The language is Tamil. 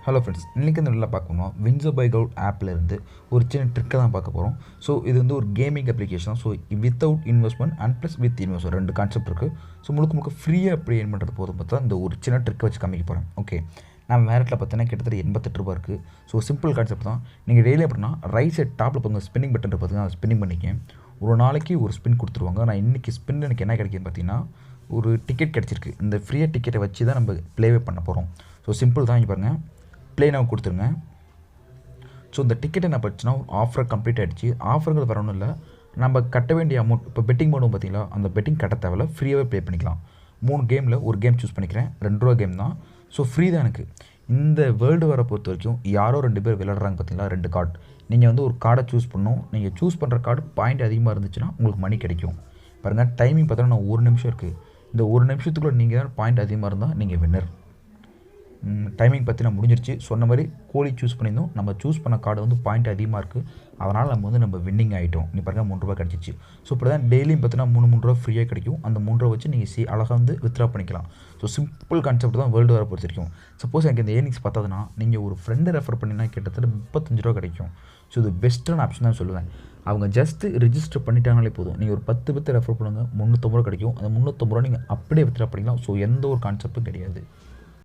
ஹலோ ஃப்ரெண்ட்ஸ், இன்றைக்கி இந்த நல்லா பார்க்கணும் வின்சோ Gold ஆப்பில் இருந்து ஒரு சின்ன ட்ரிக்கை தான் பார்க்க போகிறோம். ஸோ இது வந்து ஒரு gaming application. So without investment and plus with investment ரெண்டு கான்செப்ட் இருக்குது. ஸோ முழுக்க ஃப்ரீயாக எப்படி ஏர்ன் பண்ணுறது போதும் பார்த்தா இந்த ஒரு சின்ன ட்ரிக்கை வச்சு காமிக்க போகிறேன். ஓகே, நான் வேரட்டில் பார்த்தீங்கன்னா கிட்டத்தட்ட 88 ரூபா இருக்குது. ஸோ சிம்பிள் கான்செப்ட் தான். நீங்கள் டெய்லி அப்படின்னா ரைட் சைட் டாப்பில் போங்க ஸ்பின்னிங் பட்டன் பார்த்தீங்கன்னா அதை ஸ்பின்னிங் பண்ணிக்கேன். ஒரு நாளைக்கு ஒரு ஸ்பின் கொடுத்துருவாங்க. நான் இன்றைக்கி ஸ்பின் எனக்கு என்ன கிடைக்குதுன்னு பார்த்தீங்கன்னா ஒரு டிக்கெட் கிடச்சிருக்கு. இந்த ஃப்ரீயாக டிக்கெட்டை வச்சு தான் நம்ம ப்ளேவே பண்ண போகிறோம். ஸோ சிம்பிள் தான். இங்கே பாருங்கள், ப்ளே நான் கொடுத்துருங்க. ஸோ இந்த டிக்கெட் என்ன படிச்சுன்னா ஆஃபர் கம்ப்ளீட் ஆகிடுச்சு. ஆஃபருங்கிறது வேறு ஒன்றும் இல்லை, நம்ம கட்ட வேண்டிய அமௌண்ட். இப்போ பெட்டிங் பண்ணுவோம் பார்த்தீங்களா, அந்த பெட்டிங் கட்ட தேவையில்ல, ஃப்ரீயாகவே ப்ளே பண்ணிக்கலாம். 3 கேமில் ஒரு கேம் சூஸ் பண்ணிக்கிறேன். 2 ரூபா கேம் தான். ஸோ ஃப்ரீ தான் எனக்கு. இந்த வேர்ல்டு வர பொறுத்த வரைக்கும் யாரோ 2 பேர் விளையாடுறாங்க பார்த்தீங்களா, 2 கார்டு. நீங்கள் வந்து ஒரு கார்டை சூஸ் பண்ணணும். நீங்கள் சூஸ் பண்ணுற கார்டு பாயிண்ட் அதிகமாக இருந்துச்சுன்னா உங்களுக்கு மணி கிடைக்கும். பாருங்கள், டைமிங் பார்த்தோன்னா 1 நிமிஷம் இருக்குது. இந்த 1 நிமிஷத்துக்குள்ளே நீங்கள் தான் பாயிண்ட் அதிகமாக இருந்தால் நீங்கள் வின்னர். டைமிங் பார்த்தீங்கன்னா முடிஞ்சிருச்சு. சொன்ன மாதிரி கோழி சூஸ் பண்ணியிருந்தோம். நம்ம சூஸ் பண்ண கார்டு வந்து பாயிண்ட் அதிகமாக இருக்குது. அதனால் நம்ம வின்னிங் ஆகிட்டோம். நீ பாருங்கள் 3 ரூபா கிடச்சிச்சு. ஸோ இப்படி தான் டெய்லியும் பார்த்தீங்கன்னா 3 ரூபா ஃப்ரீயாக கிடைக்கும். அந்த 3 ரூபா வச்சு நீங்கள் அழகாக வந்து வித்ட்ரா பண்ணிக்கலாம். ஸோ சிம்பிள் கான்செப்ட் தான் வேர்ல்டு வர பொறுத்த வரைக்கும். சப்போஸ் எனக்கு இந்த ஏர்னிங்ஸ் பார்த்ததுன்னா நீங்கள் ஒரு ஃப்ரெண்டை ரெஃபர் பண்ணினா கிட்டத்தட்ட 35 ரூபா கிடைக்கும். ஸோ இது பெஸ்ட்டான ஆப்ஷன் தான் சொல்லுவேன். அவங்க ஜஸ்ட்டு ரிஜிஸ்டர் பண்ணிட்டாங்களே போதும். நீங்கள் ஒரு 10 பேர்த்தை ரெஃபர் பண்ணுங்கள், 350 ரூபா கிடைக்கும். அந்த 350 ரூபா நீங்கள் அப்படியே வித்ட்ரா பண்ணிக்கலாம். ஸோ எந்த ஒரு கான்செப்ட்டும் கிடையாது.